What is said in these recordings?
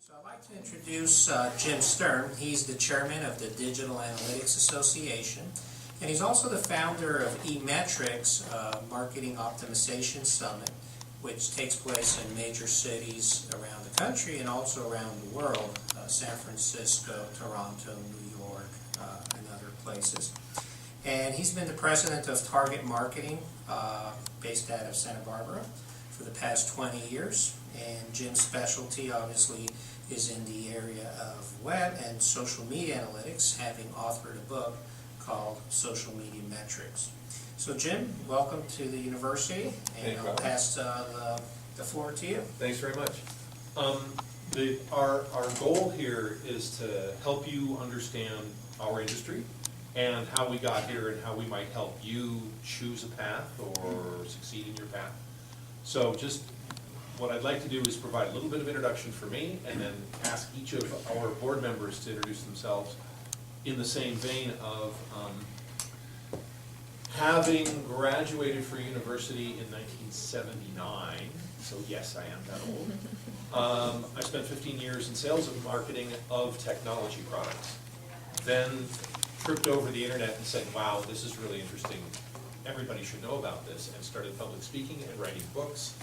So I'd like to introduce Jim Stern. He's the chairman of the Digital Analytics Association, and he's also the founder of eMetrics Marketing Optimization Summit, which takes place in major cities around the country and also around the world, San Francisco, Toronto, New York, and other places. And he's been the president of Target Marketing, based out of Santa Barbara, for the past 20 years. And Jim's specialty, obviously, is in the area of web and social media analytics, having authored a book called Social Media Metrics. So Jim, welcome to the university, and I'll pass the floor to you. Thanks very much. Our goal here is to help you understand our industry and how we got here and how we might help you choose a path or succeed in your path. So just what I'd like to do is provide a little bit of introduction for me and then ask each of our board members to introduce themselves in the same vein of having graduated from university in 1979, so yes, I am that old. I spent 15 years in sales and marketing of technology products. Then tripped over the internet and said, wow, this is really interesting. Everybody should know about this, and started public speaking and writing books.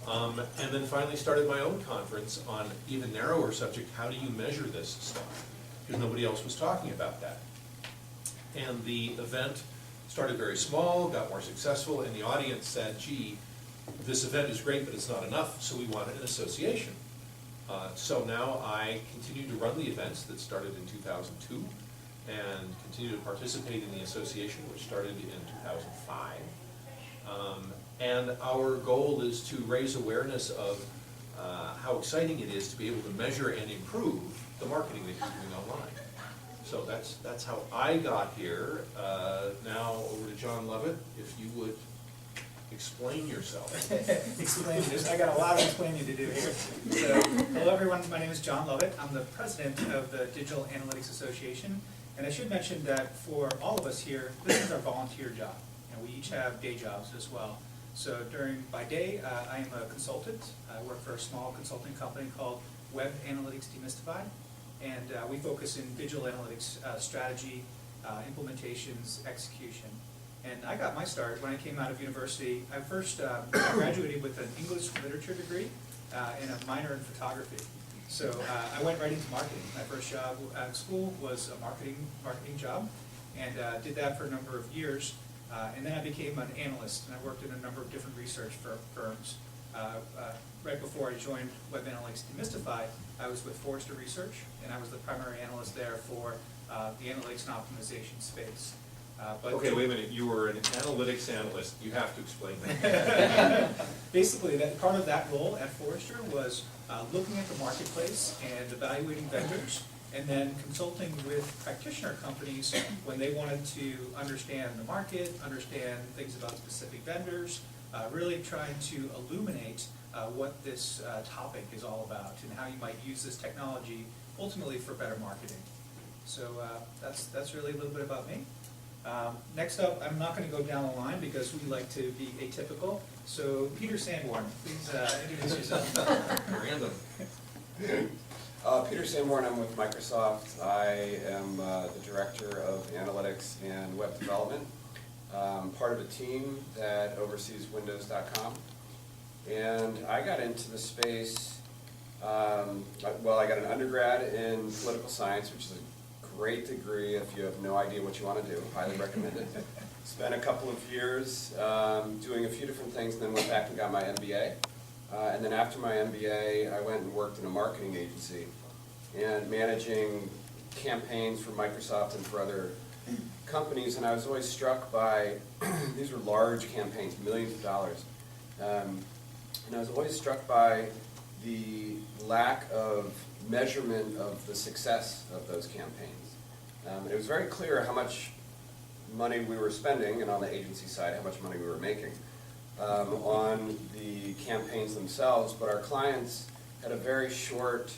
And then finally started my own conference on even narrower subject, how do you measure this stuff? Because nobody else was talking about that. And the event started very small, got more successful, and the audience said, gee, this event is great, but it's not enough, so we wanted an association. So now I continue to run the events that started in 2002, and continue to participate in the association, which started in 2005. And our goal is to raise awareness of how exciting it is to be able to measure and improve the marketing that you're doing online. So that's how I got here. Now over to John Lovett, if you would explain yourself. Explain this. I got a lot of explaining to do here. So, hello everyone, my name is John Lovett. I'm the president of the Digital Analytics Association. And I should mention that for all of us here, this is our volunteer job. And we each have day jobs as well. So by day, I am a consultant. I work for a small consulting company called Web Analytics Demystified. And we focus in digital analytics strategy, implementations, execution. And I got my start when I came out of university. I first graduated with an English literature degree and a minor in photography. So I went right into marketing. My first job at school was a marketing job, and did that for a number of years. And then I became an analyst, and I worked in a number of different research firms. Right before I joined Web Analytics Demystified, I was with Forrester Research, and I was the primary analyst there for the analytics and optimization space. Okay, wait a minute. You were an analytics analyst. You have to explain that. Basically, part of that role at Forrester was looking at the marketplace and evaluating vendors, and then consulting with practitioner companies when they wanted to understand the market, understand things about specific vendors, really trying to illuminate what this topic is all about and how you might use this technology ultimately for better marketing. So that's really a little bit about me. Next up, I'm not going to go down the line because we like to be atypical. So Peter Sanborn, please introduce yourself. Random. Peter Sanborn, I'm with Microsoft. I am the Director of Analytics and Web Development. Part of a team that oversees Windows.com. And I got into the space, well, I got an undergrad in political science, which is a great degree if you have no idea what you want to do. Highly recommend it. Spent a couple of years doing a few different things, and then went back and got my MBA. And then after my MBA, I went and worked in a marketing agency and managing campaigns for Microsoft and for other companies. And I was always struck by, these were large campaigns, millions of dollars. And I was always struck by the lack of measurement of the success of those campaigns. And it was very clear how much money we were spending, and on the agency side, how much money we were making on the campaigns themselves, but our clients had a very short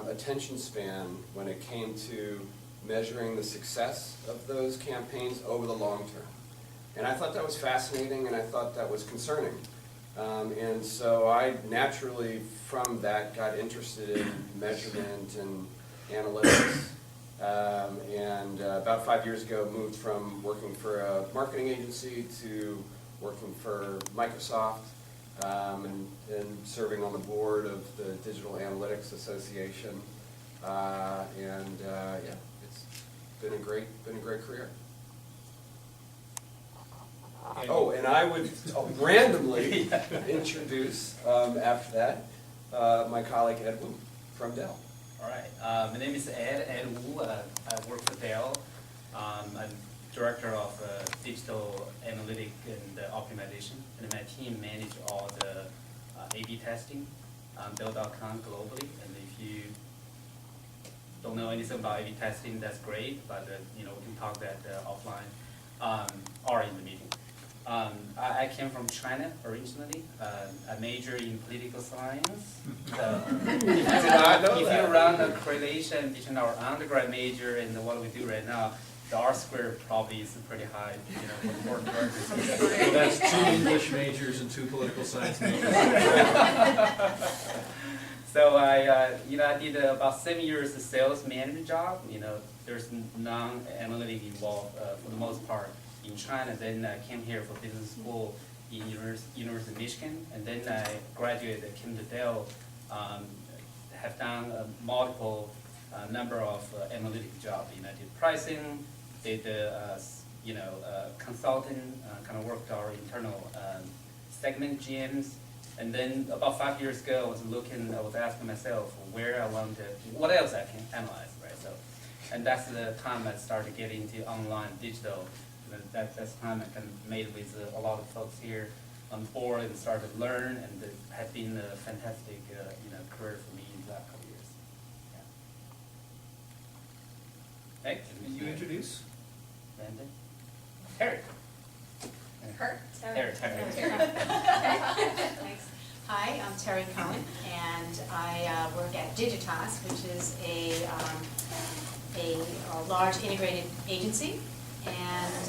attention span when it came to measuring the success of those campaigns over the long term. And I thought that was fascinating, and I thought that was concerning. And so I naturally, from that, got interested in measurement and analytics. And about 5 years ago, moved from working for a marketing agency to working for Microsoft, and serving on the board of the Digital Analytics Association. Yeah, it's been a great career. Oh, and I would randomly introduce, after that, my colleague Ed Wu from Dell. All right, my name is Ed Wu. I work for Dell. I'm director of digital analytic and optimization, and my team manage all the A/B testing on Dell.com globally. And if you don't know anything about A/B testing, that's great, but we can talk that offline or in the meeting. I came from China originally. I majored in political science. So if you run a correlation between our undergrad major and what we do right now, the R-squared probably is pretty high, for directors. So that's 2 English majors and 2 political science majors. So I did about 7 years of sales management job. There's non-analytic involved for the most part in China. Then I came here for business school in University of Michigan, and then I graduated, came to Dell, have done multiple number of analytic jobs. I did pricing, did consulting, kind of worked our internal segment GMs. And then about 5 years ago, I was asking myself where I wanted, what else I can analyze, right? So, and that's the time I started getting into online digital. That's the time I kind of made with a lot of folks here on board and started to learn, and it has been a fantastic, career for me in the last couple of years. Yeah. Hey, Can you introduce? Brandon? Terry. Terry. Thanks. Hi, I'm Terry Cohen, and I work at Digitas, which is a large integrated agency. And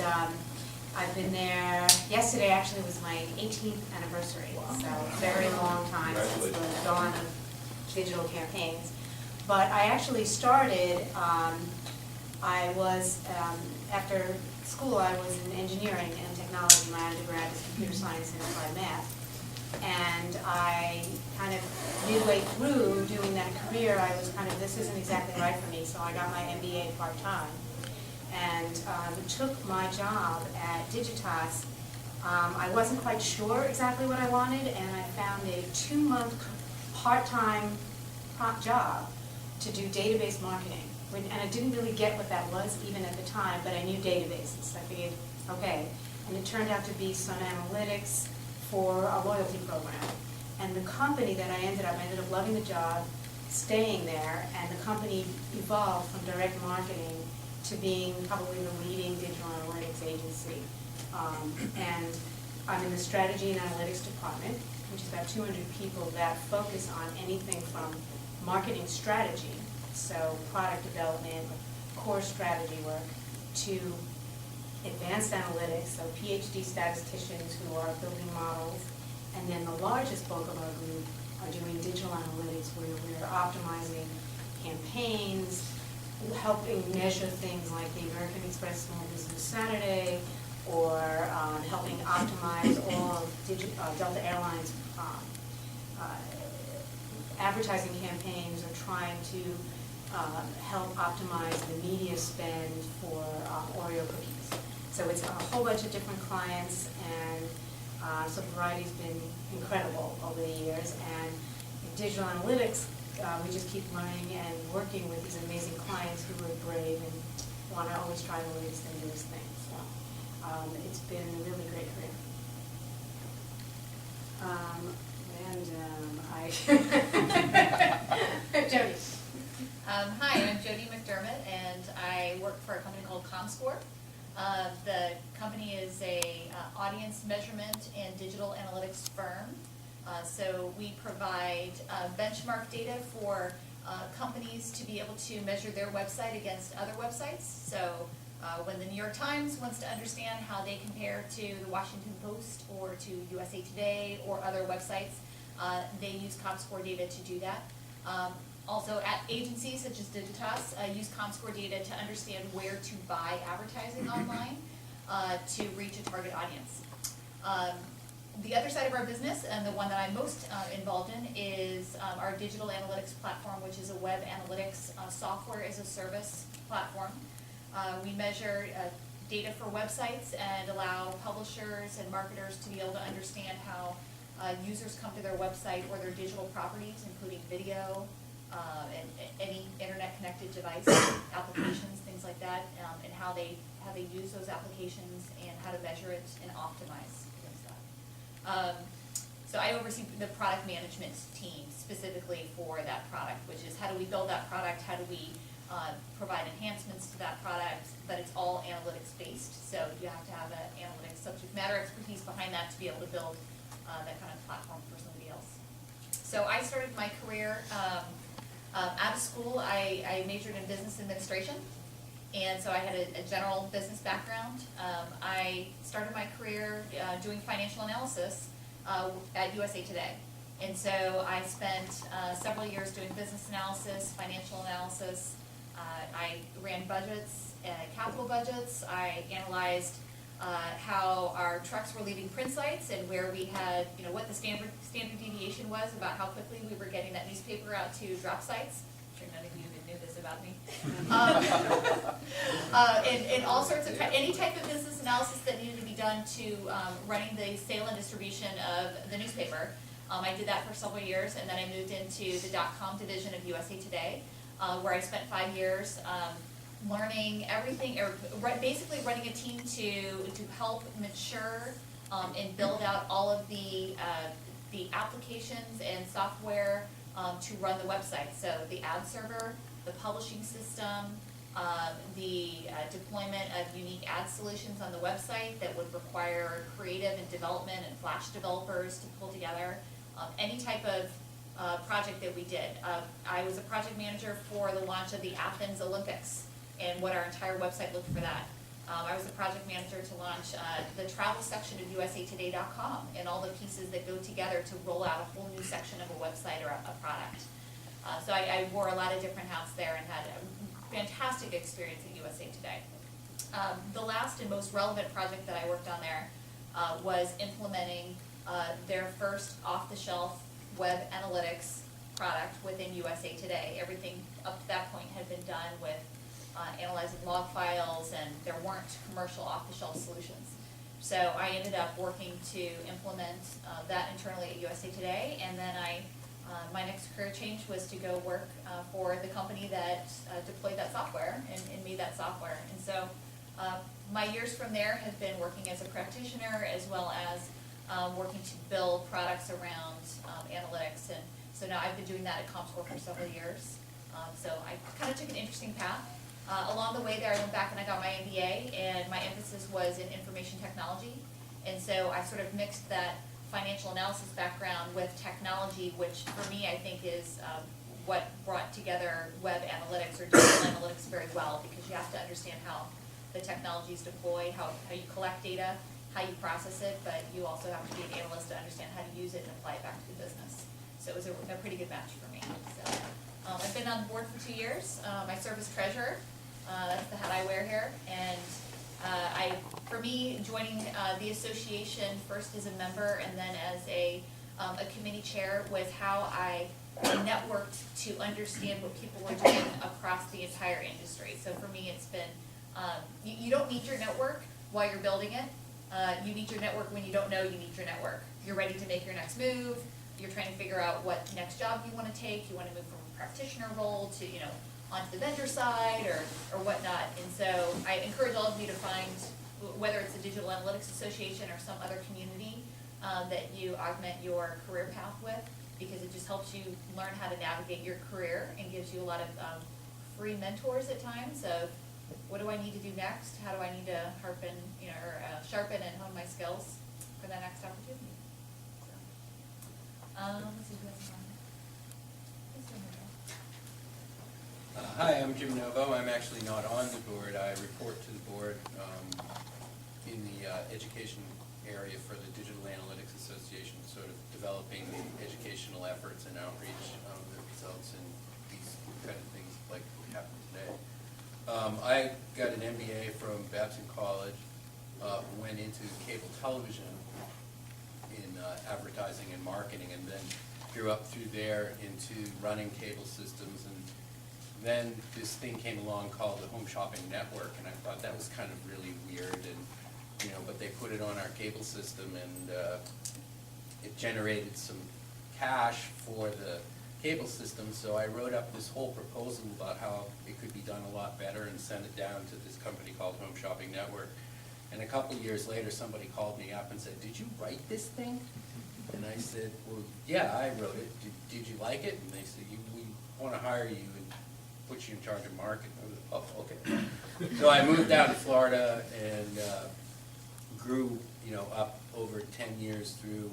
I've been there, yesterday actually was my 18th anniversary, so very long time since the dawn of digital campaigns. But I actually started, after school I was in engineering and technology. My undergrad was computer science and applied math. And I kind of, midway through doing that career, I was kind of, this isn't exactly right for me, so I got my MBA part-time. And took my job at Digitas. I wasn't quite sure exactly what I wanted, and I found a 2-month part-time job to do database marketing. And I didn't really get what that was even at the time, but I knew databases. I figured, okay. And it turned out to be Sun Analytics for a loyalty program. And the company that I ended up loving the job, staying there, and the company evolved from direct marketing to being probably the leading digital analytics agency. And I'm in the strategy and analytics department, which is about 200 people that focus on anything from marketing strategy, so product development, core strategy work, to advanced analytics, so PhD statisticians who are building models. And then the largest bulk of our group are doing digital analytics, where we're optimizing campaigns, helping measure things like the American Express Small Business Saturday, or helping optimize all of Delta Airlines advertising campaigns, or trying to help optimize the media spend for Oreo cookies. So it's a whole bunch of different clients, and so the variety's been incredible over the years. And in digital analytics, we just keep learning and working with these amazing clients who are brave and want to always try the latest and newest things. So it's been a really great career. Jody. Hi, I'm Jody McDermott, and I work for a company called Comscore. The company is a audience measurement and digital analytics firm. So we provide benchmark data for companies to be able to measure their website against other websites. So When the New York Times wants to understand how they compare to the Washington Post or to USA Today or other websites, they use ComScore data to do that. Also, at agencies such as Digitas, use ComScore data to understand where to buy advertising online to reach a target audience. The other side of our business, and the one that I'm most involved in, is our digital analytics platform, which is a web analytics software as a service platform. We measure data for websites and allow publishers and marketers to be able to understand how users come to their website or their digital properties, including video, and any internet-connected device, applications, things like that, and how they use those applications and how to measure it and optimize against that. So I oversee the product management team specifically for that product, which is how do we build that product, how do we provide enhancements to that product, but it's all analytics-based, so you have to have an analytics subject matter expertise behind that to be able to build that kind of platform for somebody else. So I started my career out of school. I majored in business administration, and so I had a general business background. I started my career doing financial analysis at USA Today. And so I spent several years doing business analysis, financial analysis. I ran budgets, capital budgets. I analyzed how our trucks were leaving print sites and where we had, what the standard deviation was about how quickly we were getting that newspaper out to drop sites. I'm sure none of you even knew this about me. And all sorts of, any type of business analysis that needed to be done to running the sale and distribution of the newspaper. I did that for several years, and then I moved into the .com division of USA Today, where I spent 5 years learning everything, or basically running a team to help mature and build out all of the applications and software to run the website. So the ad server, the publishing system, the deployment of unique ad solutions on the website that would require creative and development and Flash developers to pull together. Any type of project that we did. I was a project manager for the launch of the Athens Olympics and what our entire website looked for that. I was a project manager to launch the travel section of usatoday.com and all the pieces that go together to roll out a whole new section of a website or a product. So I wore a lot of different hats there and had a fantastic experience at USA Today. The last and most relevant project that I worked on there was implementing their first off-the-shelf web analytics product within USA Today. Everything up to that point had been done with analyzing log files, and there weren't commercial off-the-shelf solutions. So I ended up working to implement that internally at USA Today, and then my next career change was to go work for the company that deployed that software and made that software. And so my years from there have been working as a practitioner as well as working to build products around analytics. And so now I've been doing that at ComScore for several years. So I kind of took an interesting path. Along the way there, I went back and I got my MBA, and my emphasis was in information technology. And so I sort of mixed that financial analysis background with technology, which for me I think is what brought together web analytics or digital analytics very well, because you have to understand how the technology is deployed, how you collect data, how you process it, but you also have to be an analyst to understand how to use it and apply it back to the business. So it was a pretty good match for me. So I've been on board for 2 years. I serve as treasurer. That's the hat I wear here. And for me, joining the association first as a member and then as a committee chair was how I networked to understand what people were doing across the entire industry. So for me, it's been, you don't need your network while you're building it. You need your network when you don't know you need your network. You're ready to make your next move. You're trying to figure out what next job you want to take. You want to move from a practitioner role to, onto the vendor side or whatnot. And so I encourage all of you to find, whether it's a Digital Analytics Association or some other community, that you augment your career path with, because it just helps you learn how to navigate your career and gives you a lot of free mentors at times of what do I need to do next? How do I need to sharpen and hone my skills for that next opportunity? So, let's see who has one. Hi, I'm Jim Novo. I'm actually not on the board. I report to the board in the education area for the Digital Analytics Association, sort of developing the educational efforts and outreach that results in these kind of things like we have today. I got an MBA from Babson College, went into cable television in advertising and marketing, and then grew up through there into running cable systems. And then this thing came along called the Home Shopping Network, and I thought that was kind of really weird, and but they put it on our cable system, and it generated some cash for the cable system. So I wrote up this whole proposal about how it could be done a lot better and sent it down to this company called Home Shopping Network. And a couple of years later, somebody called me up and said, "Did you write this thing?" And I said, "Well, yeah, I wrote it. Did you like it?" And they said, "We want to hire you and put you in charge of marketing." I was like, "Oh, okay." So I moved down to Florida and grew, up over 10 years through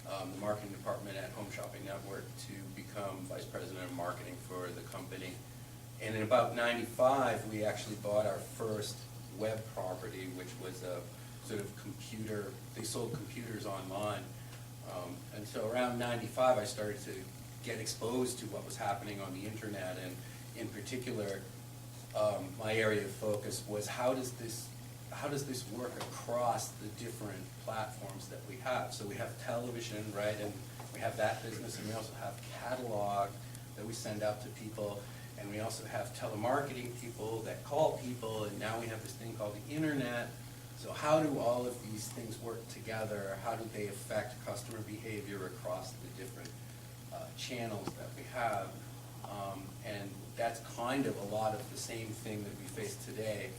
the marketing department at Home Shopping Network to become vice president of marketing for the company. And in about '95, we actually bought our first web property, which was a sort of computer. They sold computers online. And so around '95, I started to get exposed to what was happening on the internet, and in particular, my area of focus was how does this work across the different platforms that we have? So we have television, right, and we have that business, and we also have catalog that we send out to people, and we also have telemarketing people that call people, and now we have this thing called the internet. So how do all of these things work together? How do they affect customer behavior across the different channels that we have? And that's kind of a lot of the same thing that we face today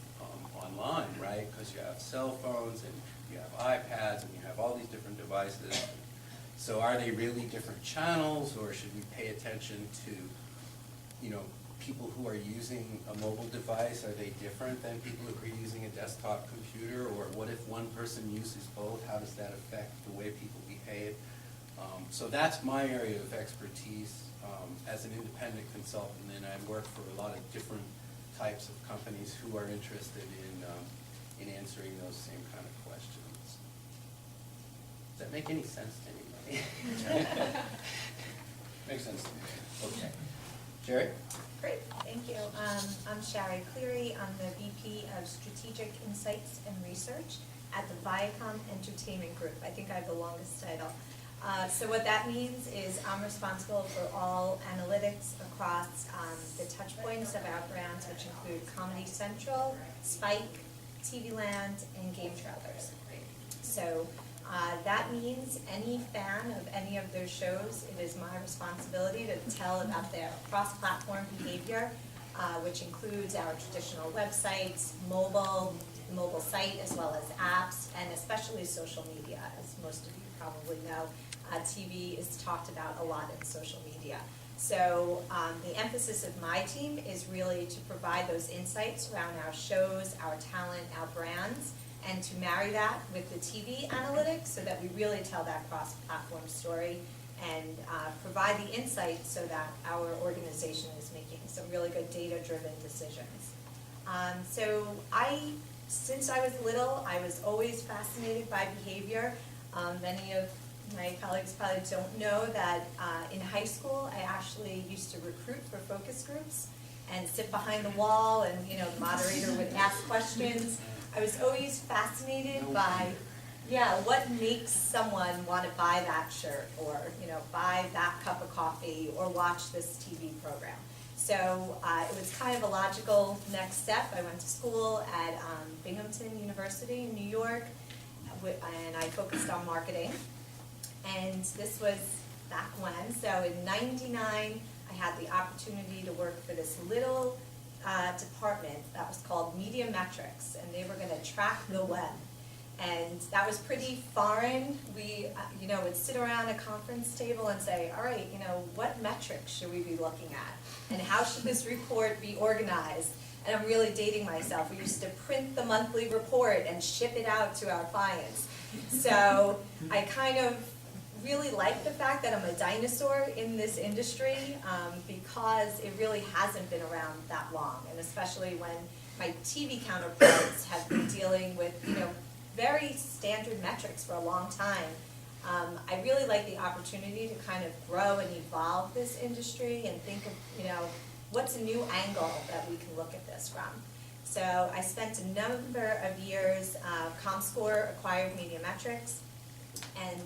online, right? Because you have cell phones and you have iPads and you have all these different devices. So are they really different channels, or should we pay attention to, people who are using a mobile device? Are they different than people who are using a desktop computer? Or what if one person uses both? How does that affect the way people behave? So that's my area of expertise as an independent consultant, and I work for a lot of different types of companies who are interested in answering those same kind of questions. Does that make any sense to anybody? Makes sense to me. Okay. Jerry? Great, thank you. I'm Shari Cleary. I'm the VP of Strategic Insights and Research at the Viacom Entertainment Group. I think I have the longest title. So what that means is I'm responsible for all analytics across the touch points of our brands, which include Comedy Central, Spike, TV Land, and Game Trailers. So that means any fan of any of those shows, it is my responsibility to tell about their cross-platform behavior, which includes our traditional websites, mobile site, as well as apps, and especially social media. As most of you probably know, TV is talked about a lot in social media. So the emphasis of my team is really to provide those insights around our shows, our talent, our brands, and to marry that with the TV analytics so that we really tell that cross-platform story and provide the insights so that our organization is making some really good data-driven decisions. Since I was little, I was always fascinated by behavior. Many of my colleagues probably don't know that in high school, I actually used to recruit for focus groups and sit behind the wall, and the moderator would ask questions. I was always fascinated by, what makes someone want to buy that shirt, or buy that cup of coffee, or watch this TV program. So it was kind of a logical next step. I went to school at Binghamton University in New York, and I focused on marketing. And this was back when, so in '99, I had the opportunity to work for this little department that was called Media Metrics, and they were going to track the web. And that was pretty foreign. We, would sit around a conference table and say, all right, what metrics should we be looking at? And how should this report be organized? And I'm really dating myself. We used to print the monthly report and ship it out to our clients. So I kind of really like the fact that I'm a dinosaur in this industry, because it really hasn't been around that long, and especially when my TV counterparts have been dealing with, very standard metrics for a long time. I really like the opportunity to kind of grow and evolve this industry and think of, what's a new angle that we can look at this from. So I spent a number of years, ComScore acquired Mediametrics, and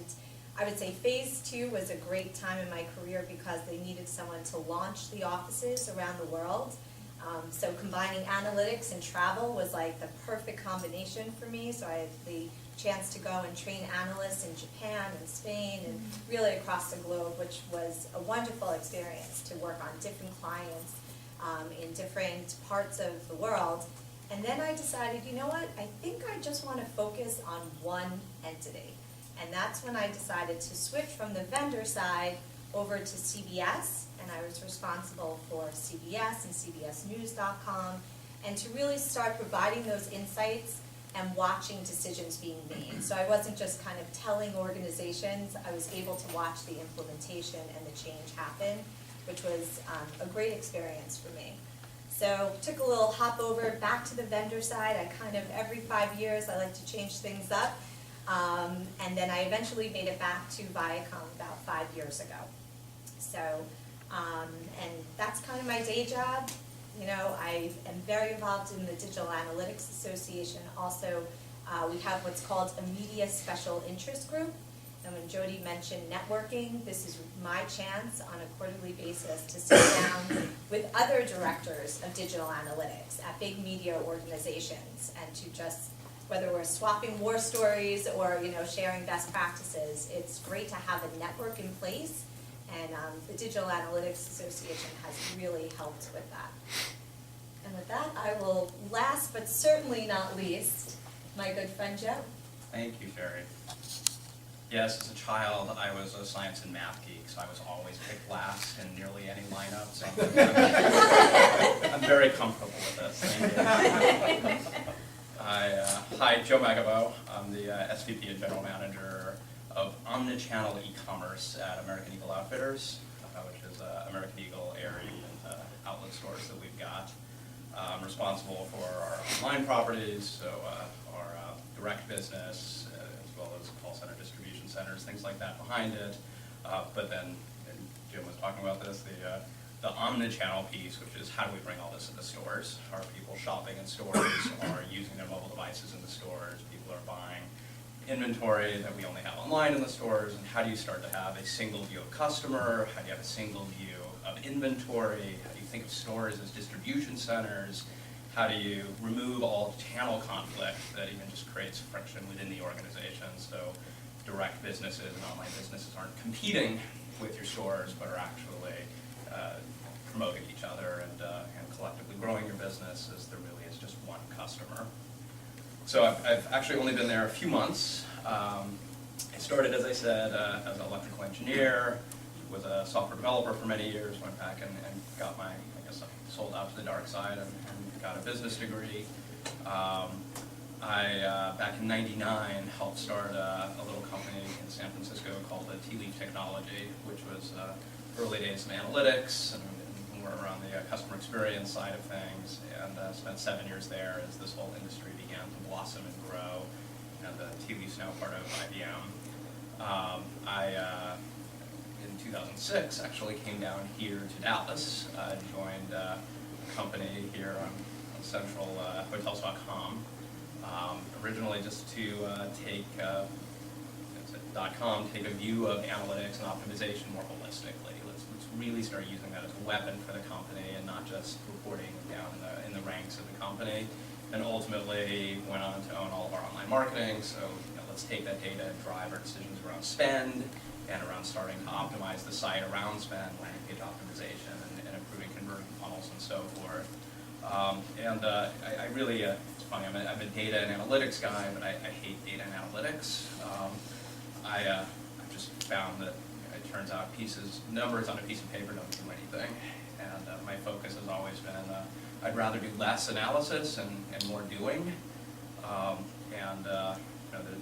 I would say phase 2 was a great time in my career because they needed someone to launch the offices around the world. So combining analytics and travel was like the perfect combination for me. So I had the chance to go and train analysts in Japan and Spain and really across the globe, which was a wonderful experience to work on different clients in different parts of the world. And then I decided, you know what, I think I just want to focus on one entity. And that's when I decided to switch from the vendor side over to CBS, and I was responsible for CBS and CBSNews.com, and to really start providing those insights and watching decisions being made. So I wasn't just kind of telling organizations, I was able to watch the implementation and the change happen, which was a great experience for me. So took a little hop over back to the vendor side. I kind of, every 5 years, I like to change things up. And then I eventually made it back to Viacom about 5 years ago. So, and that's kind of my day job. I am very involved in the Digital Analytics Association. Also, we have what's called a Media Special Interest Group. And when Jody mentioned networking, this is my chance on a quarterly basis to sit down with other directors of digital analytics at big media organizations and to just, whether we're swapping war stories or sharing best practices, it's great to have a network in place, and the Digital Analytics Association has really helped with that. And with that, I will last but certainly not least, my good friend Joe. Thank you, Sherry. Yes, as a child, I was a science and math geek, so I was always picked last in nearly any lineup, so I'm very comfortable with this. Thank you. Hi, Joe Magabo. I'm the SVP and General Manager of Omnichannel E-commerce at American Eagle Outfitters, which is American Eagle Aerie outlet stores that we've got. I'm responsible for our online properties, so our direct business, as well as call center distribution centers, things like that behind it. But then, and Jim was talking about this, the omnichannel piece, which is how do we bring all this into stores? Are people shopping in stores? Are using their mobile devices in the stores? People are buying inventory that we only have online in the stores, and how do you start to have a single view of customer? How do you have a single view of inventory? How do you think of stores as distribution centers? How do you remove all channel conflict that even just creates friction within the organization? So direct businesses and online businesses aren't competing with your stores, but are actually promoting each other and collectively growing your business as there really is just one customer. So I've actually only been there a few months. I started, as I said, as an electrical engineer, was a software developer for many years, went back and got my, sold out to the dark side and got a business degree. I, back in '99, helped start a little company in San Francisco called Tea Leaf Technology, which was early days of analytics and more around the customer experience side of things, and spent 7 years there as this whole industry began to blossom and grow, and Tea Leaf's now part of IBM. In 2006, actually came down here to Dallas, joined a company here on Central, Hotels.com, originally just to take a view of analytics and optimization more holistically. Let's really start using that as a weapon for the company and not just reporting down in the ranks of the company. And ultimately went on to own all of our online marketing. So let's take that data and drive our decisions around spend and around starting to optimize the site around spend, landing page optimization, and improving conversion funnels and so forth. I really, it's funny, I'm a data and analytics guy, but I hate data and analytics. I've just found that it turns out numbers on a piece of paper don't do anything. And my focus has always been, I'd rather do less analysis and more doing.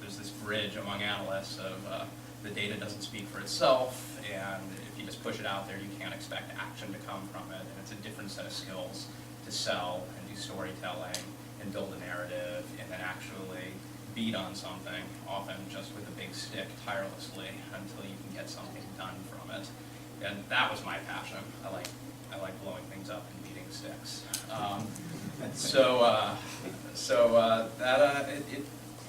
There's this bridge among analysts of the data doesn't speak for itself, and if you just push it out there, you can't expect action to come from it, and it's a different set of skills to sell and do storytelling and build a narrative and then actually beat on something, often just with a big stick tirelessly until you can get something done from it. And that was my passion. I like blowing things up and beating sticks.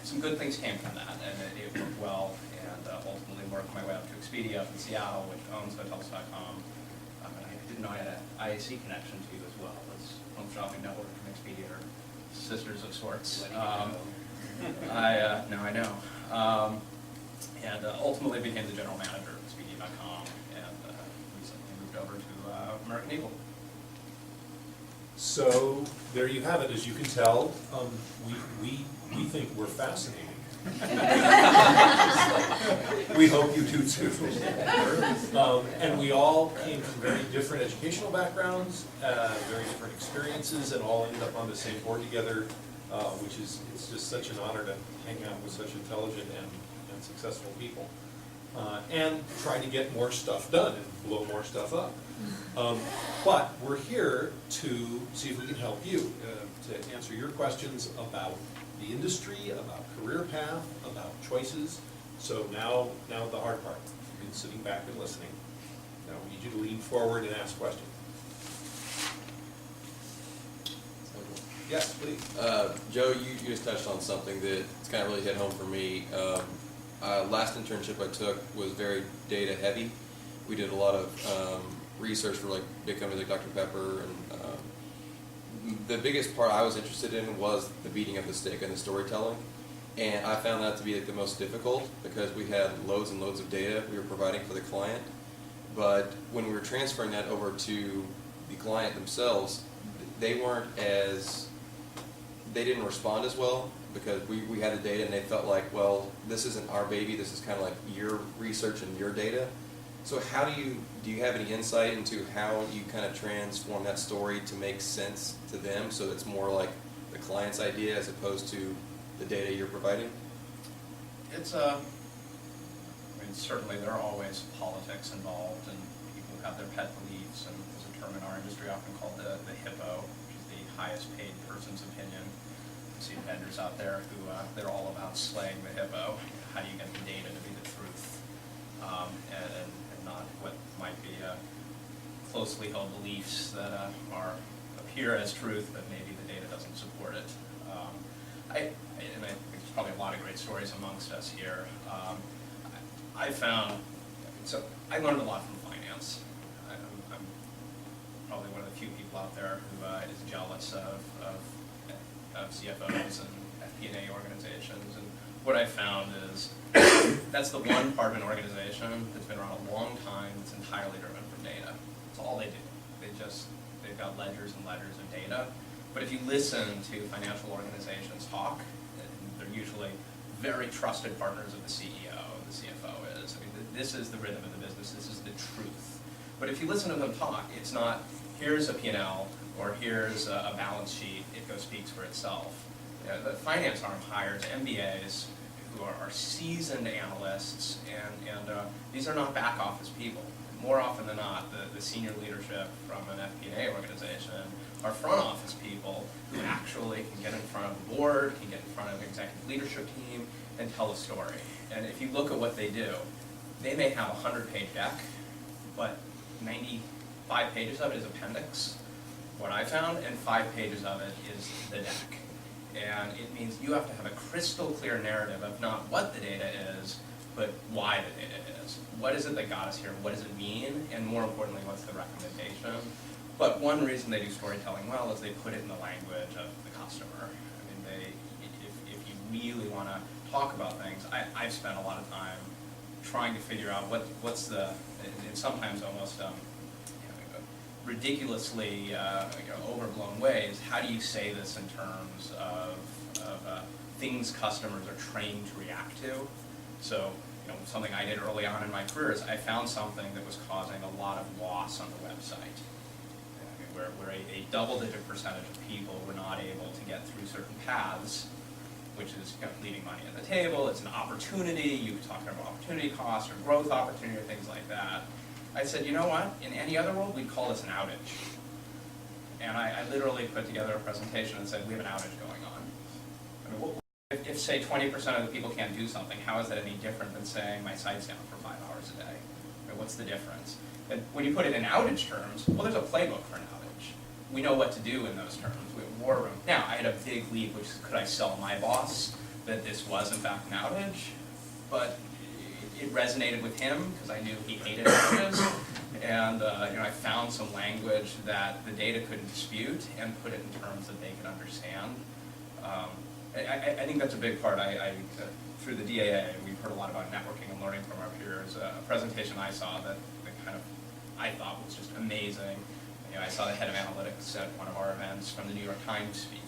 Some good things came from that, and it worked well, and ultimately worked my way up to Expedia up in Seattle, which owns Hotels.com. And I didn't know I had an IAC connection to you as well. It's Home Shopping Network and Expedia are sisters of sorts. I know. And ultimately became the general manager of Expedia.com, and recently moved over to American Eagle. So there you have it. As you can tell, we think we're fascinating. We hope you do too. And we all came from very different educational backgrounds, very different experiences, and all ended up on the same board together, which is, it's just such an honor to hang out with such intelligent and successful people. And try to get more stuff done and blow more stuff up. But we're here to see if we can help you, to answer your questions about the industry, about career path, about choices. So now the hard part. You've been sitting back and listening. Now we need you to lean forward and ask questions. Yes, please. Joe, you just touched on something that's kind of really hit home for me. Last internship I took was very data heavy. We did a lot of research for like big companies like Dr. Pepper, and the biggest part I was interested in was the beating of the stick and the storytelling. And I found that to be like the most difficult because we had loads and loads of data we were providing for the client. But when we were transferring that over to the client themselves, they didn't respond as well because we had the data and they felt like, well, this isn't our baby, this is kind of like your research and your data. So how do you have any insight into how you kind of transform that story to make sense to them so it's more like the client's idea as opposed to the data you're providing? It's I mean, certainly there are always politics involved and people have their pet beliefs, and there's a term in our industry often called the HIPPO, which is the highest paid person's opinion. You see vendors out there who they're all about slaying the HIPPO. How do you get the data to be the truth? And not what might be closely held beliefs that appear as truth, but maybe the data doesn't support it. I think there's probably a lot of great stories amongst us here. I learned a lot from finance. I'm probably one of the few people out there who is jealous of CFOs and FP&A organizations. And what I found is that's the one part of an organization that's been around a long time that's entirely driven from data. That's all they do. They've got ledgers and ledgers of data. But if you listen to financial organizations talk, they're usually very trusted partners of the CEO, the CFO is. I mean, this is the rhythm of the business, this is the truth. But if you listen to them talk, it's not, here's a P&L, or here's a balance sheet, it speaks for itself. The finance arm hires MBAs who are seasoned analysts, and these are not back office people. More often than not, the senior leadership from an FP&A organization are front office people who actually can get in front of the board, can get in front of the executive leadership team, and tell a story. And if you look at what they do, they may have a 100-page deck, but 95 pages of it is appendix, what I found, and 5 pages of it is the deck. And it means you have to have a crystal clear narrative of not what the data is, but why the data is. What is it that got us here? What does it mean? And more importantly, what's the recommendation? But one reason they do storytelling well is they put it in the language of the customer. I mean, if you really want to talk about things, I've spent a lot of time trying to figure out what's the, and sometimes almost ridiculously overblown ways, how do you say this in terms of things customers are trained to react to? So, something I did early on in my career is I found something that was causing a lot of loss on the website, where a double-digit percentage of people were not able to get through certain paths, which is kind of leaving money on the table, it's an opportunity, you talk about opportunity cost or growth opportunity or things like that. I said, you know what, in any other world, we'd call this an outage. And I literally put together a presentation and said, we have an outage going on. I mean, if say 20% of the people can't do something, how is that any different than saying my site's down for 5 hours a day? I mean, what's the difference? And when you put it in outage terms, well, there's a playbook for an outage. We know what to do in those terms. We have war room. Now, I had a big leap, which is, could I sell my boss that this was in fact an outage? But it resonated with him because I knew he hated outages. And I found some language that the data couldn't dispute and put it in terms that they could understand. I think that's a big part. Through the DAA, we've heard a lot about networking and learning from our peers. A presentation I saw that kind of I thought was just amazing. I saw the head of analytics at one of our events from the New York Times speak.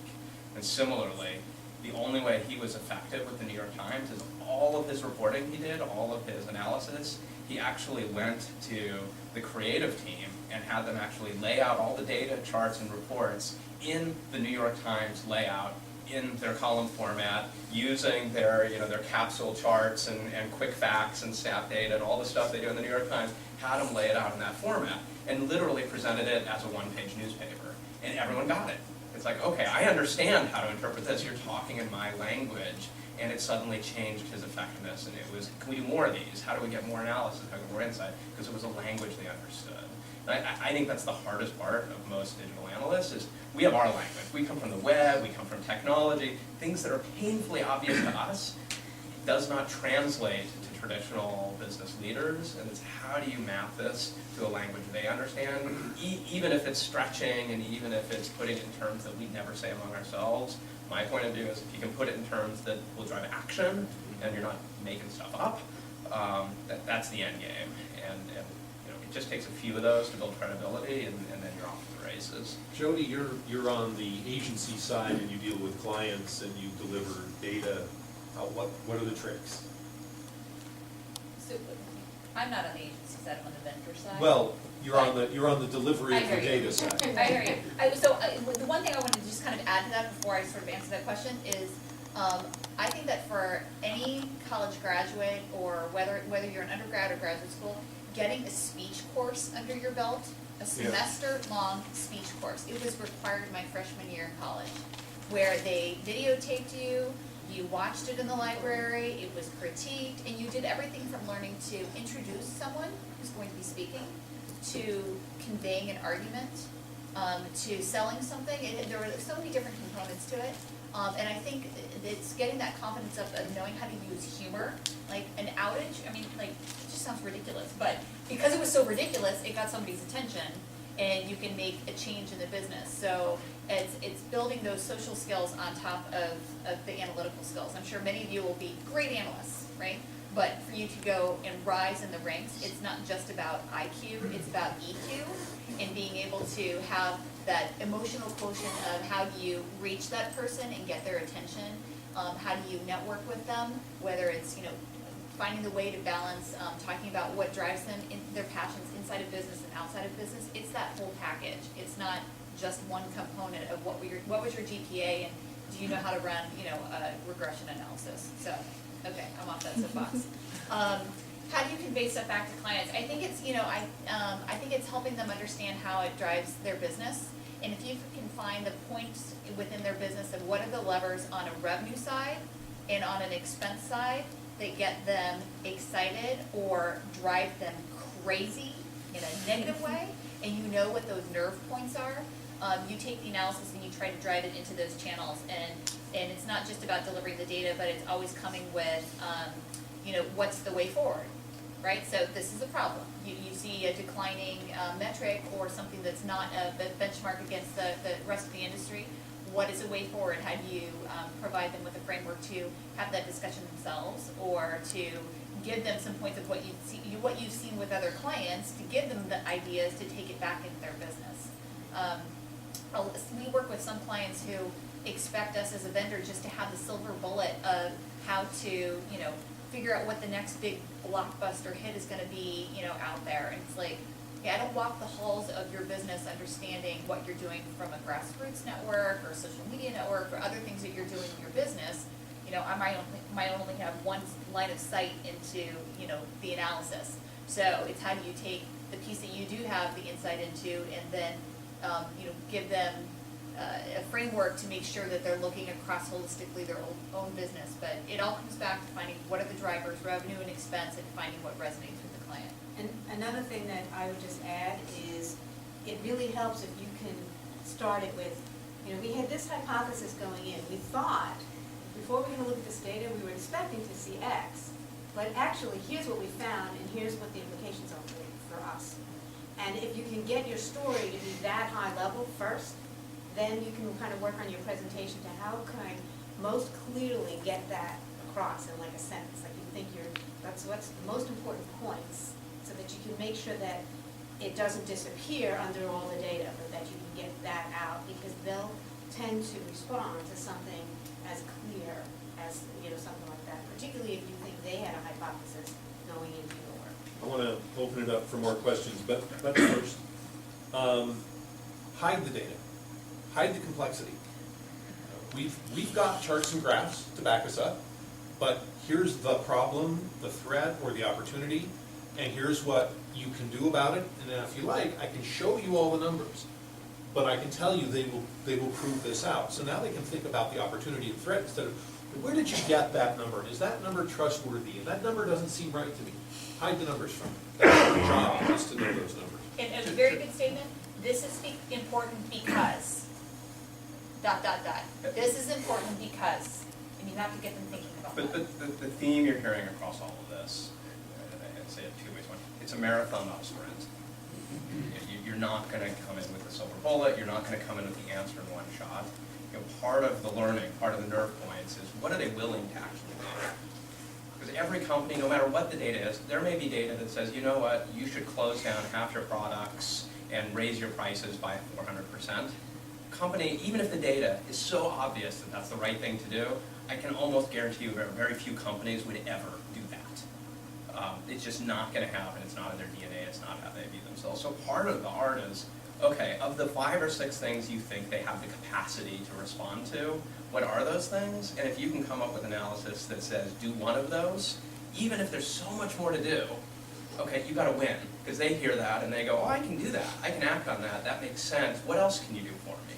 And similarly, the only way he was effective with the New York Times is all of his reporting he did, all of his analysis, he actually went to the creative team and had them actually lay out all the data, charts, and reports in the New York Times layout, in their column format, using their capsule charts and quick facts and stat data and all the stuff they do in the New York Times, had them lay it out in that format, and literally presented it as a one-page newspaper. And everyone got it. It's like, okay, I understand how to interpret this. You're talking in my language. And it suddenly changed his effectiveness. And it was, can we do more of these? How do we get more analysis? How do we get more insight? Because it was a language they understood. And I think that's the hardest part of most digital analysts is we have our language. We come from the web, we come from technology. Things that are painfully obvious to us does not translate to traditional business leaders. And it's how do you map this to a language they understand, even if it's stretching and even if it's putting it in terms that we'd never say among ourselves. My point of view is if you can put it in terms that will drive action and you're not making stuff up, that's the end game. And it just takes a few of those to build credibility, and then you're off to the races. Jody, you're on the agency side and you deal with clients and you deliver data. What are the tricks? So, I'm not on the agency side, I'm on the vendor side. Well, you're on the delivery of the data side. I hear you. The one thing I wanted to just kind of add to that before I sort of answer that question is, I think that for any college graduate or whether you're an undergrad or graduate school, getting a speech course under your belt, a semester-long speech course, it was required my freshman year in college, where they videotaped you, you watched it in the library, it was critiqued, and you did everything from learning to introduce someone who's going to be speaking, to conveying an argument, to selling something. There were so many different components to it. And I think it's getting that confidence of knowing how to use humor. Like an outage, I mean, like, it just sounds ridiculous, but because it was so ridiculous, it got somebody's attention, and you can make a change in the business. So it's building those social skills on top of the analytical skills. I'm sure many of you will be great analysts, right? But for you to go and rise in the ranks, it's not just about IQ, it's about EQ, and being able to have that emotional quotient of how do you reach that person and get their attention, how do you network with them, whether it's finding the way to balance, talking about what drives them in their passions inside of business and outside of business. It's that whole package. It's not just one component of what was your GPA and do you know how to run a regression analysis. So. Okay, I'm off that soapbox. How do you convey stuff back to clients? I think it's I think it's helping them understand how it drives their business, and if you can find the points within their business of what are the levers on a revenue side and on an expense side that get them excited or drive them crazy in a negative way, and you know what those nerve points are. You take the analysis and you try to drive it into those channels, and it's not just about delivering the data, but it's always coming with, what's the way forward, right? So this is a problem. You see a declining metric or something that's not a benchmark against the rest of the industry. What is a way forward? How do you provide them with a framework to have that discussion themselves, or to give them some points of what you've seen with other clients, to give them the ideas to take it back into their business. We work with some clients who expect us as a vendor just to have the silver bullet of how to, figure out what the next big blockbuster hit is going to be, out there. And it's like, I don't walk the halls of your business understanding what you're doing from a grassroots network or social media network or other things that you're doing in your business. you know, I might only have one line of sight into, you know, the analysis. So it's how do you take the piece that you do have the insight into and then, you know, give them a framework to make sure that they're looking across holistically their own business. But it all comes back to finding what are the drivers, revenue and expense, and finding what resonates with the client. And another thing that I would just add is, it really helps if you can start it with, you know, we had this hypothesis going in. We thought, before we're gonna look at this data, we were expecting to see X. But actually, here's what we found, and here's what the implications are for us. And if you can get your story to be that high level first, then you can kind of work on your presentation to how can I most clearly get that across in like a sentence, like you think that's what's the most important points, so that you can make sure that it doesn't disappear under all the data, but that you can get that out, because they'll tend to respond to something as clear as, you know, something like that, particularly if you think they had a hypothesis going into your work. I want to open it up for more questions, but first, hide the data, hide the complexity. We've got charts and graphs to back us up, but here's the problem, the threat, or the opportunity, and here's what you can do about it. And then if you like, I can show you all the numbers, but I can tell you they will prove this out. So now they can think about the opportunity and threat instead of, where did you get that number? Is that number trustworthy? And that number doesn't seem right to me. Hide the numbers from me. That's your job, is to know those numbers. And a very good statement, this is important because, ... This is important because, and you have to get them thinking about But that. the theme you're hearing across all of this, I'd say it two ways. One, it's a marathon, not a sprint. You're not going to come in with a silver bullet. You're not going to come in with the answer in one shot. You know, part of the learning, part of the nerve points is what are they willing to actually do? Because every company, no matter what the data is, there may be data that says, you know what, you should close down half your products and raise your prices by 400%. Company, even if the data is so obvious that that's the right thing to do, I can almost guarantee you very few companies would ever do that. It's just not going to happen. It's not in their DNA. It's not how they view themselves. So part of the art is, okay, of the 5 or 6 things you think they have the capacity to respond to, what are those things? And if you can come up with analysis that says do one of those, even if there's so much more to do, okay, you got to win. Because they hear that and they go, oh, I can do that. I can act on that. That makes sense. What else can you do for me?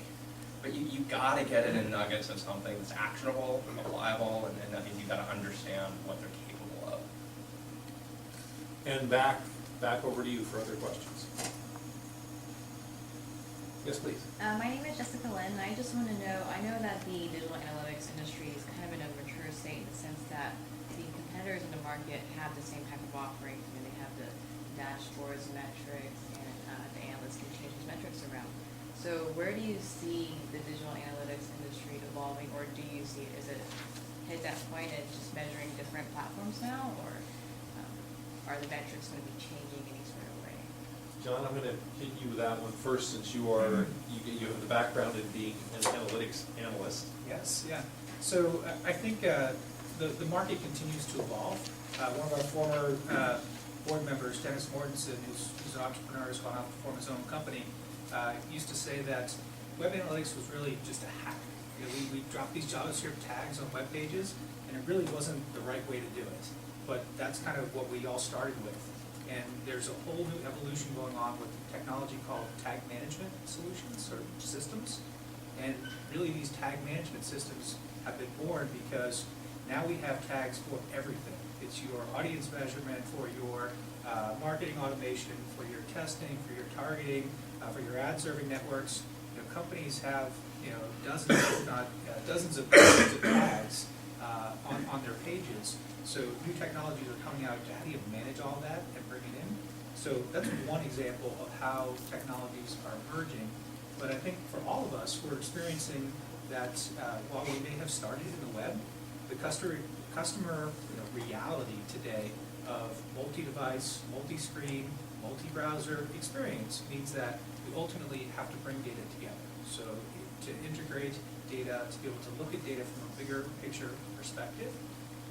But you got to get it in nuggets of something that's actionable, reliable, and I think you got to understand what they're capable of. And back over to you for other questions. Yes, please. My name is Jessica Lynn, and I just want to know, I know that the digital analytics industry is kind of in a mature state in the sense that the competitors in the market have the same type of offerings. I mean, they have the dashboards, metrics, and the analysts can change those metrics around. So where do you see the digital analytics industry evolving, or do you see it, is it hit that point and just measuring different platforms now, or are the metrics going to be changing in any sort of way? John, I'm going to hit you with that one first, since you have the background in being an analytics analyst. Yes, yeah. So I think the market continues to evolve. One of our former board members, Dennis Mortensen, who's an entrepreneur, has gone out to form his own company, used to say that web analytics was really just a hack. You know, we dropped these JavaScript tags on web pages, and it really wasn't the right way to do it. But that's kind of what we all started with. And there's a whole new evolution going on with technology called tag management solutions or systems. And really these tag management systems have been born because now we have tags for everything. It's your audience measurement, for your marketing automation, for your testing, for your targeting, for your ad serving networks. You know, companies have dozens, if not dozens of billions of tags on their pages. So new technologies are coming out to how do you manage all that and bring it in. So that's one example of how technologies are emerging. But I think for all of us, we're experiencing that while we may have started in the web, the customer reality today of multi-device, multi-screen, multi-browser experience means that we ultimately have to bring data together. So to integrate data, to be able to look at data from a bigger picture perspective,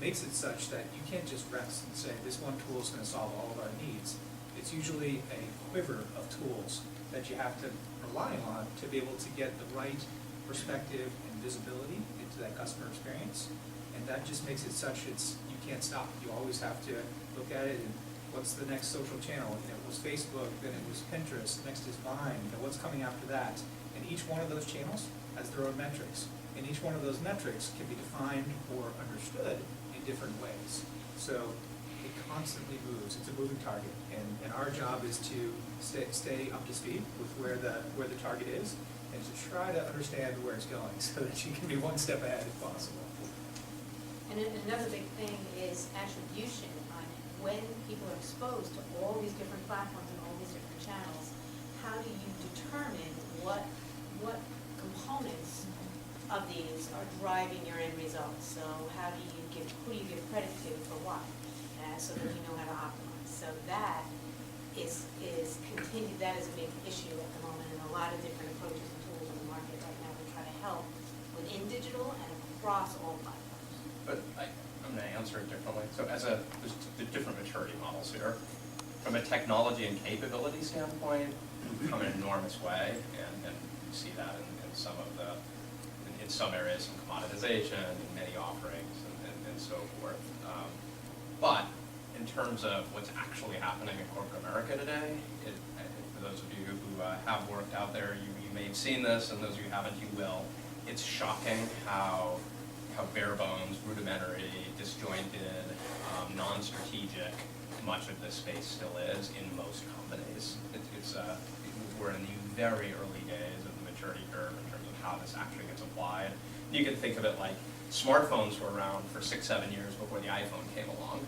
makes it such that you can't just rest and say this one tool is going to solve all of our needs. It's usually a quiver of tools that you have to rely on to be able to get the right perspective and visibility into that customer experience. And that just makes it such, you can't stop. You always have to look at it and what's the next social channel? You know, it was Facebook, then it was Pinterest, next is Vine, you know, what's coming after that? And each one of those channels has their own metrics. And each one of those metrics can be defined or understood in different ways. So it constantly moves. It's a moving target. And our job is to stay up to speed with where the target is and to try to understand where it's going so that you can be one step ahead if possible. And another big thing is attribution on when people are exposed to all these different platforms and all these different channels. How do you determine what components of these are driving your end results? So who do you give credit to for what? So that you know how to optimize. So that is a big issue at the moment, and a lot of different approaches and tools in the market right now to try to help within digital and across all platforms. But I'm going to answer it differently. So there's the different maturity models here. From a technology and capability standpoint, we've come an enormous way, and you see that in some of in some areas, some commoditization, and many offerings, and so forth. But in terms of what's actually happening in corporate America today, for those of you who have worked out there, you may have seen this, and those of you who haven't, you will. It's shocking how bare bones, rudimentary, disjointed, non-strategic much of this space still is in most companies. We're in the very early days of the maturity curve in terms of how this actually gets applied. You can think of it like smartphones were around for 6-7 years before the iPhone came along.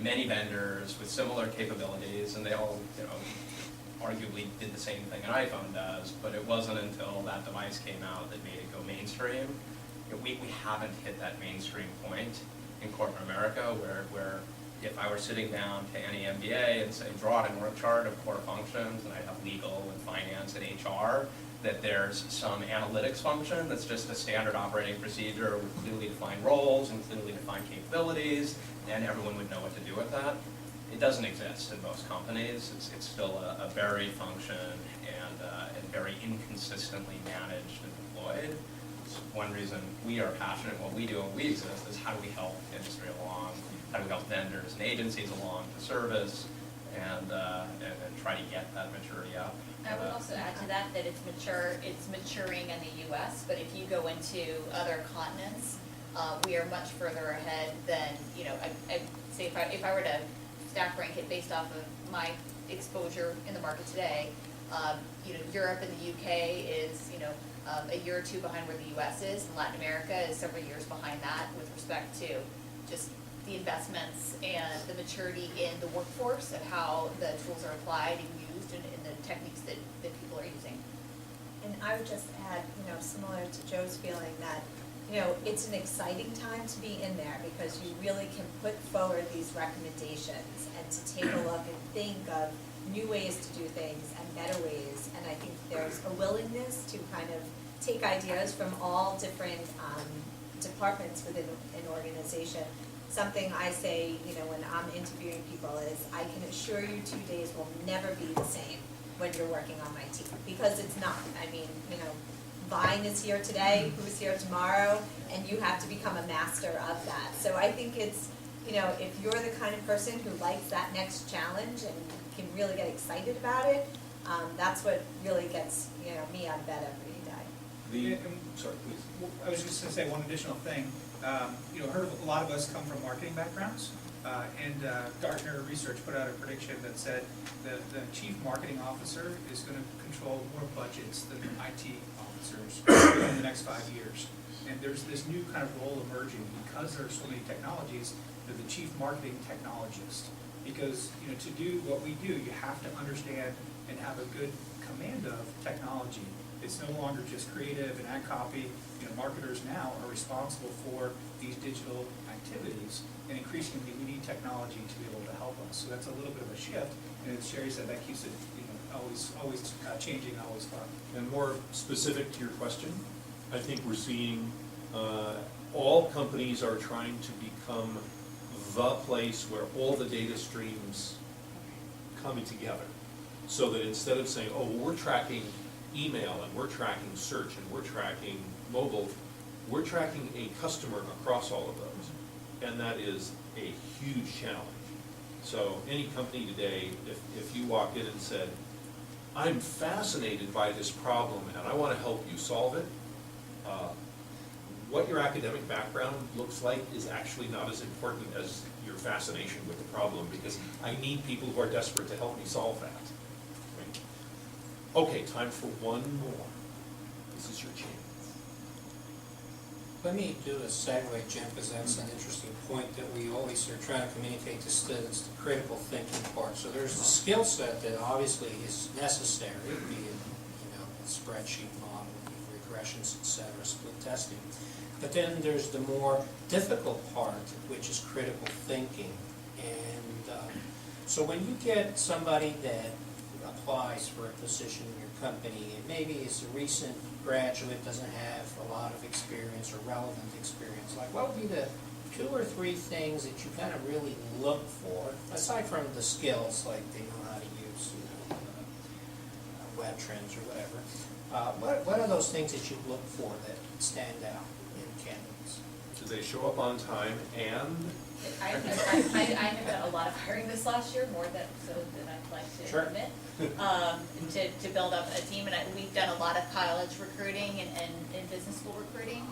Many vendors with similar capabilities, and they all, arguably did the same thing an iPhone does, but it wasn't until that device came out that made it go mainstream. We haven't hit that mainstream point in corporate America where if I were sitting down to any MBA and say, draw out an org chart of core functions, and I'd have legal and finance and HR, that there's some analytics function that's just a standard operating procedure with clearly defined roles and clearly defined capabilities, and everyone would know what to do with that. It doesn't exist in most companies. It's still a buried function and very inconsistently managed and deployed. It's one reason we are passionate in what we do and we exist is how do we help industry along, how do we help vendors and agencies along to service and try to get that maturity up. I would also add to that it's maturing in the US, but if you go into other continents, we are much further ahead than, I'd say if I were to stack rank it based off of my exposure in the market today, Europe and the UK is, a year or two behind where the US is, and Latin America is several years behind that with respect to just the investments and the maturity in the workforce of how the tools are applied and used and the techniques that people are using. And I would just add, similar to Joe's feeling that, it's an exciting time to be in there because you really can put forward these recommendations and to take a look and think of new ways to do things and better ways. And I think there's a willingness to kind of take ideas from all different departments within an organization. Something I say, when I'm interviewing people is, I can assure you 2 days will never be the same when you're working on my team, because it's not. I mean, Vine is here today, who's here tomorrow, and you have to become a master of that. So I think it's, if you're the kind of person who likes that next challenge and can really get excited about it, that's what really gets, me out of bed every day. Sorry, please. I was just going to say one additional thing. Heard a lot of us come from marketing backgrounds, and Gartner Research put out a prediction that said that the chief marketing officer is going to control more budgets than the IT officers in the next 5 years. And there's this new kind of role emerging because there are so many technologies. They're the chief marketing technologist. Because to do what we do, you have to understand and have a good command of technology. It's no longer just creative and ad copy. Marketers now are responsible for these digital activities, and increasingly we need technology to be able to help us. So that's a little bit of a shift, and as Sherry said, that keeps it always changing, always fun. And more specific to your question, I think we're seeing all companies are trying to become the place where all the data streams coming together. So that instead of saying, oh, well, we're tracking email and we're tracking search and we're tracking mobile, we're tracking a customer across all of those, and that is a huge challenge. So any company today, if you walked in and said, I'm fascinated by this problem and I want to help you solve it, what your academic background looks like is actually not as important as your fascination with the problem, because I need people who are desperate to help me solve that. Right? Okay, time for one more. This is your chance. Let me do a segue, Jim, because that's an interesting point that we always are trying to communicate to students, the critical thinking part. So there's the skill set that obviously is necessary, be it, a spreadsheet modeling, regressions, et cetera, split testing. But then there's the more difficult part, which is critical thinking. And so when you get somebody that applies for a position in your company, and maybe is a recent graduate, doesn't have a lot of experience or relevant experience, like what would be the 2 or 3 things that you kind of really look for, aside from the skills, like they know how to use, web trends or whatever. What are those things that you look for that stand out in candidates? Do they show up on time and? I have done a lot of hiring this last year, more than I'd like to Sure. admit, to build up a team, and we've done a lot of college recruiting and business school recruiting.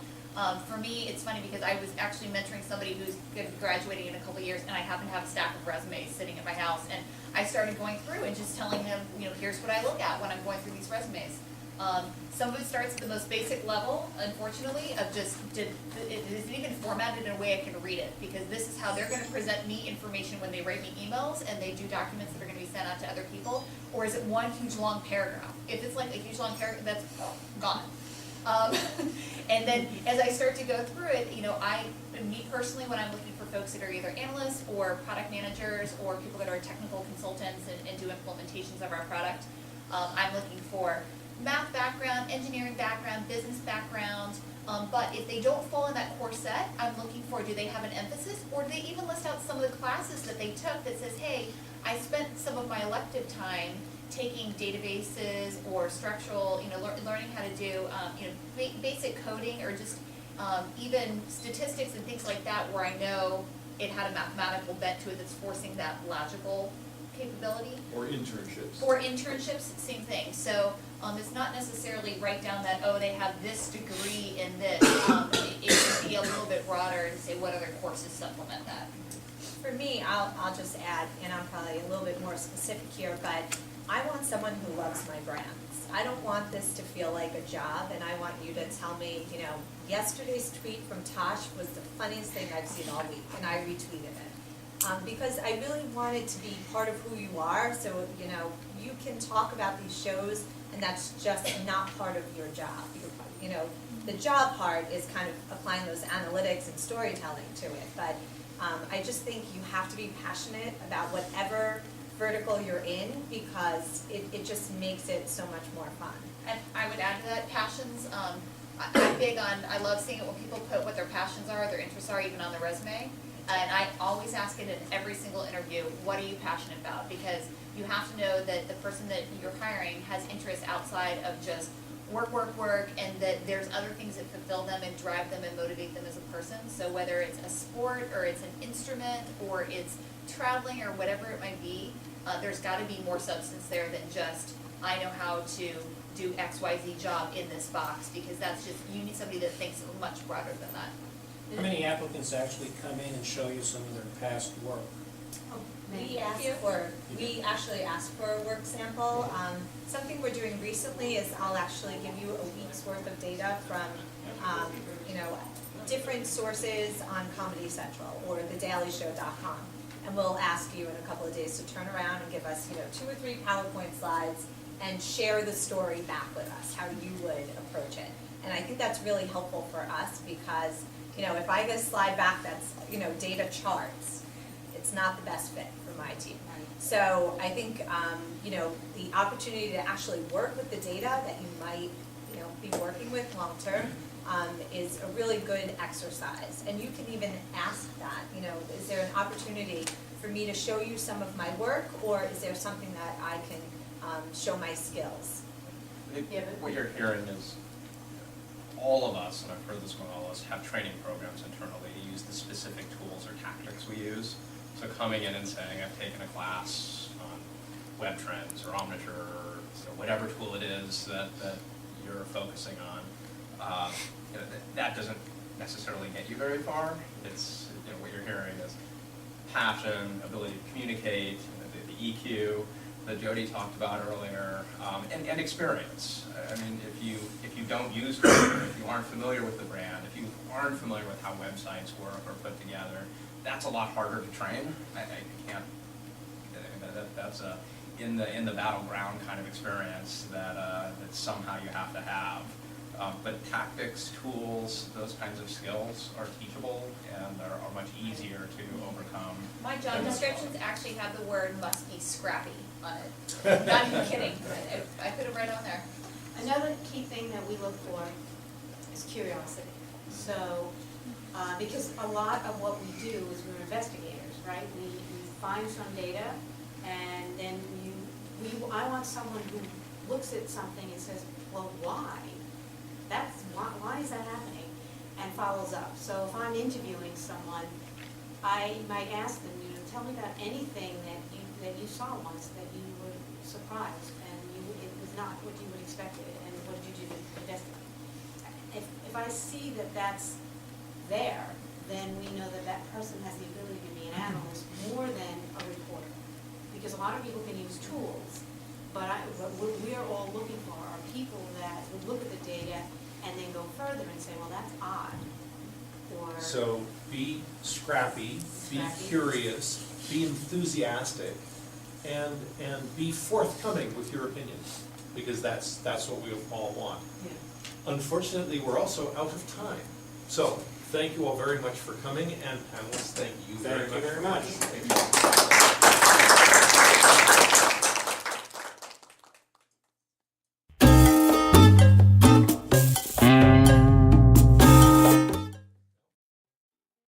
For me, it's funny because I was actually mentoring somebody who's going to be graduating in a couple of years, and I happen to have a stack of resumes sitting at my house, and I started going through and just telling him, here's what I look at when I'm going through these resumes. Some of it starts at the most basic level, unfortunately, of just, it isn't even formatted in a way I can read it, because this is how they're gonna present me information when they write me emails and they do documents that are gonna be sent out to other people, or is it one huge long paragraph? If it's like a huge long paragraph, that's gone. And then as I start to go through it, me personally, when I'm looking for folks that are either analysts or product managers or people that are technical consultants and do implementations of our product, I'm looking for math background, engineering background, business background, but if they don't fall in that core set, I'm looking for, do they have an emphasis, or do they even list out some of the classes that they took that says, hey, I spent some of my elective time taking databases or structural, learning how to do, basic coding, or just even statistics and things like that, where I know it had a mathematical bent to it that's forcing that logical capability. Or internships. Or internships, same thing. So it's not necessarily write down that, oh, they have this degree in this. It should be a little bit broader and say what other courses supplement that. For me, I'll just add, and I'm probably a little bit more specific here, but I want someone who loves my brands. I don't want this to feel like a job, and I want you to tell me, yesterday's tweet from Tosh was the funniest thing I've seen all week, and I retweeted it. Because I really want it to be part of who you are, so, you can talk about these shows, and that's just not part of your job. The job part is kind of applying those analytics and storytelling to it, but I just think you have to be passionate about whatever vertical you're in, because it just makes it so much more fun. And I would add to that, passions, I'm big on, I love seeing it when people put what their passions are, their interests are, even on their resume. And I always ask it in every single interview, what are you passionate about? Because you have to know that the person that you're hiring has interests outside of just work, and that there's other things that fulfill them and drive them and motivate them as a person. So whether it's a sport, or it's an instrument, or it's traveling, or whatever it might be, there's gotta be more substance there than just, I know how to do XYZ job in this box, because that's just, you need somebody that thinks much broader than that. How many applicants actually come in and show you some of their past work? We actually ask for a work sample. Something we're doing recently is I'll actually give you a week's worth of data from, different sources on Comedy Central or thedailyshow.com. And we'll ask you in a couple of days to turn around and give us, 2 or 3 PowerPoint slides and share the story back with us, how you would approach it. And I think that's really helpful for us, because if I get a slide back that's, data charts, it's not the best fit for my team. So I think, the opportunity to actually work with the data that you might, be working with long-term is a really good exercise. And you can even ask that, is there an opportunity for me to show you some of my work, or is there something that I can show my skills? I think what you're hearing is all of us, and I've heard this from all of us, have training programs internally to use the specific tools or tactics we use. So coming in and saying, I've taken a class on web trends or Omniture or whatever tool it is that you're focusing on, that doesn't necessarily get you very far. It's, what you're hearing is passion, ability to communicate, the EQ that Jody talked about earlier, and experience. I mean, if you don't use Twitter, if you aren't familiar with the brand, if you aren't familiar with how websites work or put together, that's a lot harder to train. I can't. That's in the battleground kind of experience that somehow you have to have. But tactics, tools, those kinds of skills are teachable and are much easier to overcome. My job descriptions actually have the word "must be scrappy" on it. Not even kidding. I put it right on there. Another key thing that we look for is curiosity. So, because a lot of what we do is we're investigators, right? We find some data, and then I want someone who looks at something and says, well, why? Why is that happening? And follows up. So if I'm interviewing someone, I might ask them, tell me about anything that you saw once that you were surprised and it was not what you would expect, and what did you do to investigate? If I see that that's there, then we know that that person has the ability to be an analyst more than a reporter. Because a lot of people can use tools, but what we're all looking for are people that would look at the data and then go further and say, well, that's odd. Or So be scrappy, be Scrappy. curious, be enthusiastic, and be forthcoming with your opinions, because that's what we all want. yeah. Unfortunately, we're also out of time. So thank you all very much for coming, and panelists, thank you very much. Thank you very much.